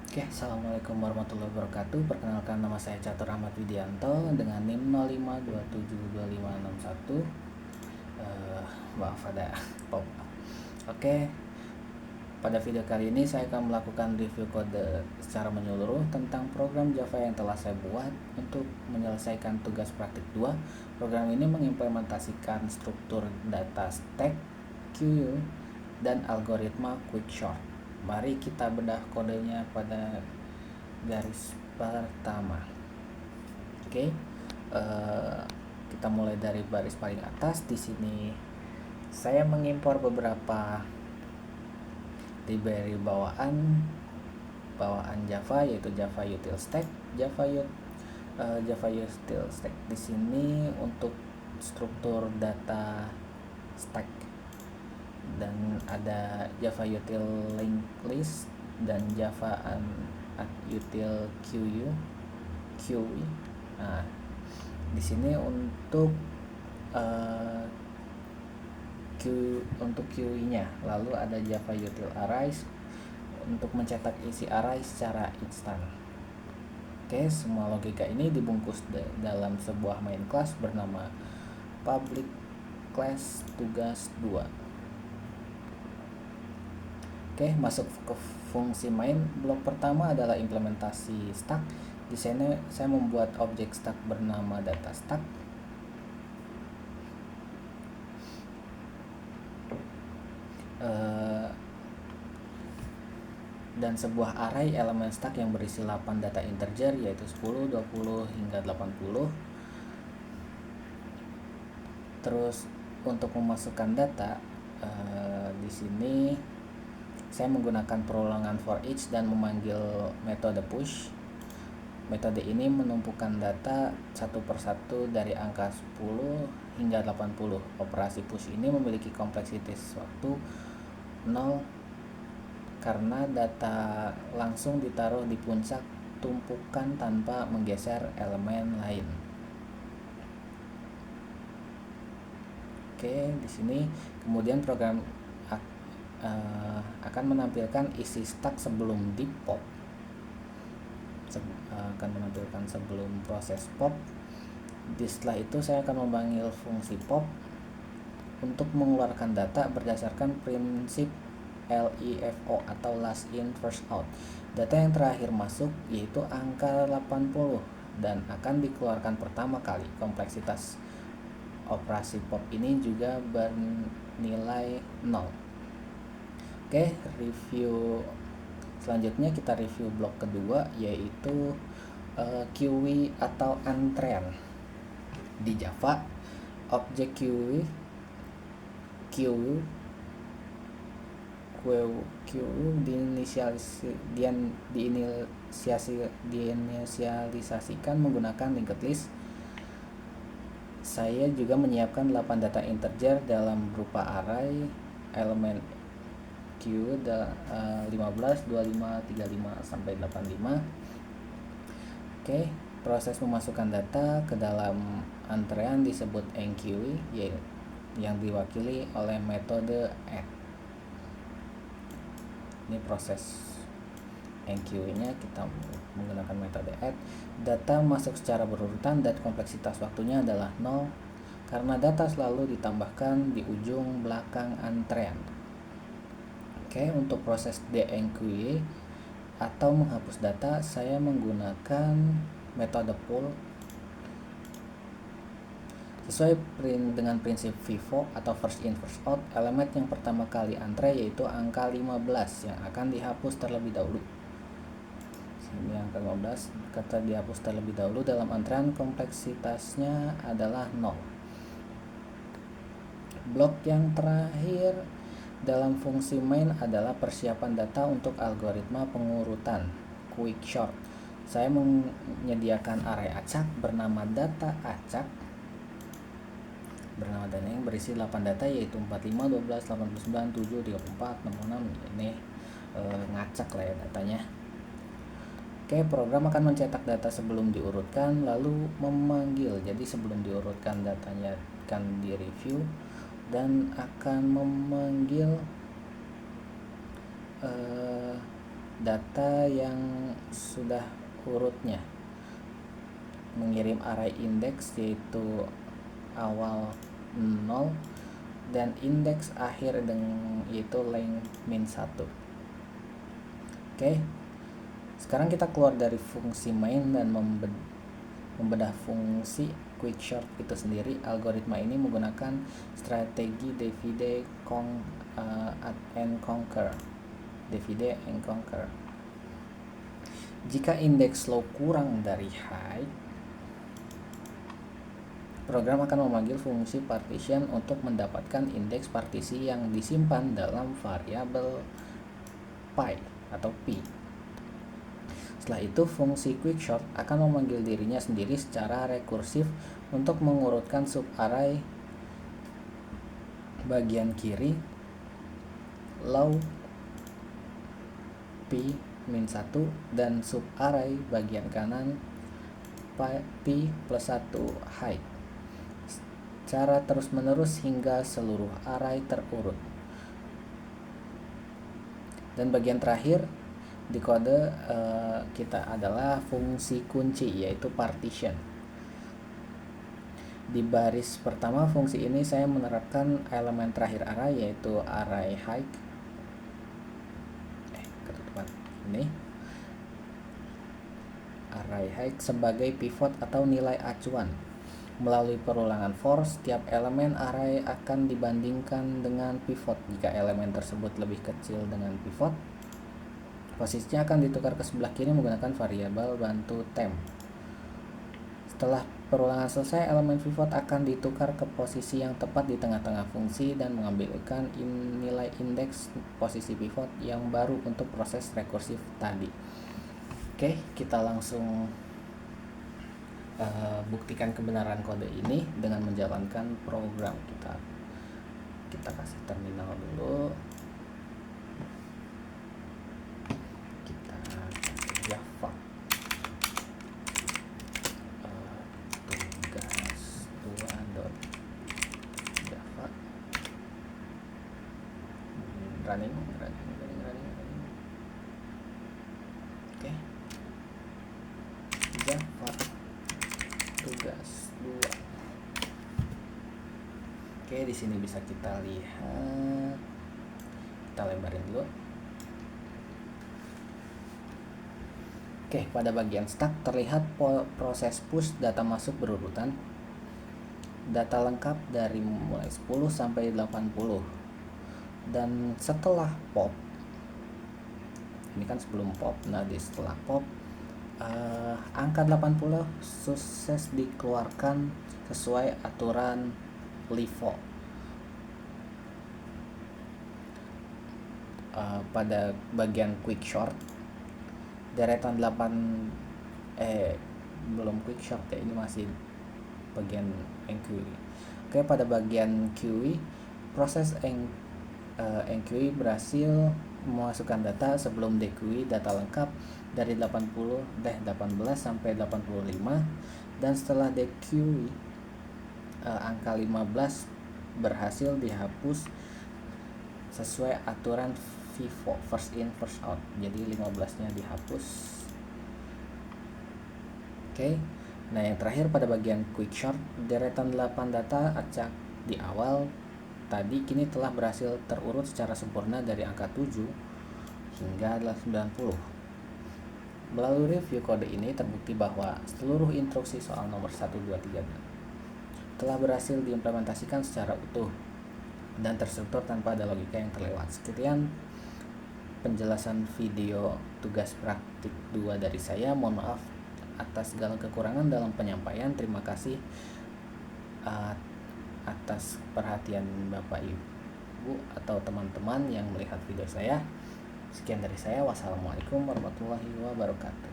Oke, Assalamualaikum warahmatullahi wabarakatuh. Perkenalkan, nama saya Catur Ahmad Widianto dengan NIM 05272561. Maaf ada pop. Oke, pada video kali ini saya akan melakukan review kode secara menyeluruh tentang program Java yang telah saya buat untuk menyelesaikan tugas praktik 2. Program ini mengimplementasikan struktur data stack, queue, dan algoritma quicksort. Mari kita bedah kodenya pada garis pertama. Oke, kita mulai dari baris paling atas. Di sini saya mengimpor beberapa library bawaan Java, yaitu Java Util Stack, Java Util Stack. Di sini untuk struktur data stack, dan ada Java Util Linked List dan Java Util QE. Nah, di sini untuk QE-nya, lalu ada Java Util Arrays untuk mencetak isi array secara instan. Oke, semua logika ini dibungkus dalam sebuah main class bernama public class tugas 2. Oke, masuk ke fungsi main. Blok pertama adalah implementasi stack. Di sini saya membuat objek stack bernama data stack. Dan sebuah array elemen stack yang berisi 8 data integer, yaitu 10, 20, hingga 80. Terus untuk memasukkan data, di sini saya menggunakan perulangan for each dan memanggil metode push. Metode ini menumpukan data satu persatu dari angka 10 hingga 80. Operasi push ini memiliki kompleksitas waktu 0 karena data langsung ditaruh di puncak tumpukan tanpa menggeser elemen lain. Oke, di sini kemudian program akan menampilkan isi stack sebelum di pop. Akan menampilkan sebelum proses pop. Setelah itu saya akan memanggil fungsi pop untuk mengeluarkan data berdasarkan prinsip LIFO atau last in first out. Data yang terakhir masuk yaitu angka 80 dan akan dikeluarkan pertama kali. Kompleksitas operasi pop ini juga bernilai 0. Oke, review selanjutnya kita review blok kedua, yaitu queue atau antrean. Di Java, objek queue diinisialisasikan menggunakan linked list. Saya juga menyiapkan 8 data integer dalam berupa array elemen queue 15, 25, 35 sampai 85. Oke, proses memasukkan data ke dalam antrean disebut enqueue, yang diwakili oleh metode add. Ini proses enqueue-nya, kita menggunakan metode add. Data masuk secara berurutan dan kompleksitas waktunya adalah 0 karena data selalu ditambahkan di ujung belakang antrean. Oke, untuk proses de-enqueue atau menghapus data, saya menggunakan metode pull. Sesuai dengan prinsip FIFO atau first in first out, elemen yang pertama kali antre yaitu angka 15 yang akan dihapus terlebih dahulu. Ini angka 15 kata dihapus terlebih dahulu dalam antrean, kompleksitasnya adalah 0. Blok yang terakhir dalam fungsi main adalah persiapan data untuk algoritma pengurutan quicksort. Saya menyediakan array acak bernama data acak yang berisi 8 data, yaitu 45, 12, 89, 7, 34, 66. Ini ngacak lah ya datanya. Oke, program akan mencetak data sebelum diurutkan lalu memanggil. Jadi sebelum diurutkan datanya akan direview dan akan memanggil data yang sudah urutnya, mengirim array index yaitu awal 0 dan indeks akhir dengan yaitu length min 1. Oke, sekarang kita keluar dari fungsi main dan membedah fungsi quicksort itu sendiri. Algoritma ini menggunakan strategi divide and conquer. Jika indeks low kurang dari high, program akan memanggil fungsi partition untuk mendapatkan indeks partisi yang disimpan dalam variabel p. Setelah itu, fungsi quicksort akan memanggil dirinya sendiri secara rekursif untuk mengurutkan subarray bagian kiri low p min 1 dan subarray bagian kanan p plus 1 high secara terus-menerus hingga seluruh array terurut. Dan bagian terakhir di kode kita adalah fungsi kunci, yaitu partition. Di baris pertama fungsi ini saya menerapkan elemen terakhir array, yaitu array height. Array height sebagai pivot atau nilai acuan. Melalui perulangan for, setiap elemen array akan dibandingkan dengan pivot. Jika elemen tersebut lebih kecil dengan pivot, posisinya akan ditukar ke sebelah kiri menggunakan variabel bantu temp. Setelah perulangan selesai, elemen pivot akan ditukar ke posisi yang tepat di tengah-tengah fungsi dan mengambilkan nilai indeks posisi pivot yang baru untuk proses rekursif tadi. Oke, kita langsung buktikan kebenaran kode ini dengan menjalankan program kita. Kita kasih terminal dulu. Kita kasih Java. Tugas 2.java running. Oke. Java tugas 2. Oke, di sini bisa kita lihat. Kita lebarin dulu. Oke, pada bagian stack terlihat proses push data masuk berurutan. Data lengkap dari mulai 10 sampai 80. Dan setelah pop, ini kan sebelum pop. Nah, di setelah pop angka 80 sukses dikeluarkan sesuai aturan LIFO. Pada bagian quicksort deretan 8 belum quicksort ya, ini masih bagian enqueue. Oke, pada bagian QE proses enqueue berhasil memasukkan data sebelum dequeue data lengkap dari 18 sampai 85, dan setelah dequeue angka 15 berhasil dihapus sesuai aturan FIFO, first in first out. Jadi 15-nya dihapus. Oke. Nah, yang terakhir pada bagian quicksort, deretan 8 data acak di awal tadi kini telah berhasil terurut secara sempurna dari angka 7 hingga 90. Melalui review kode ini terbukti bahwa seluruh instruksi soal nomor 1, 2, 3 telah berhasil diimplementasikan secara utuh dan terstruktur tanpa ada logika yang terlewat. Sekian penjelasan video tugas praktik 2 dari saya. Mohon maaf atas segala kekurangan dalam penyampaian. Terima kasih atas perhatian Bapak Ibu atau teman-teman yang melihat video saya. Sekian dari saya. Wassalamualaikum warahmatullahi wabarakatuh.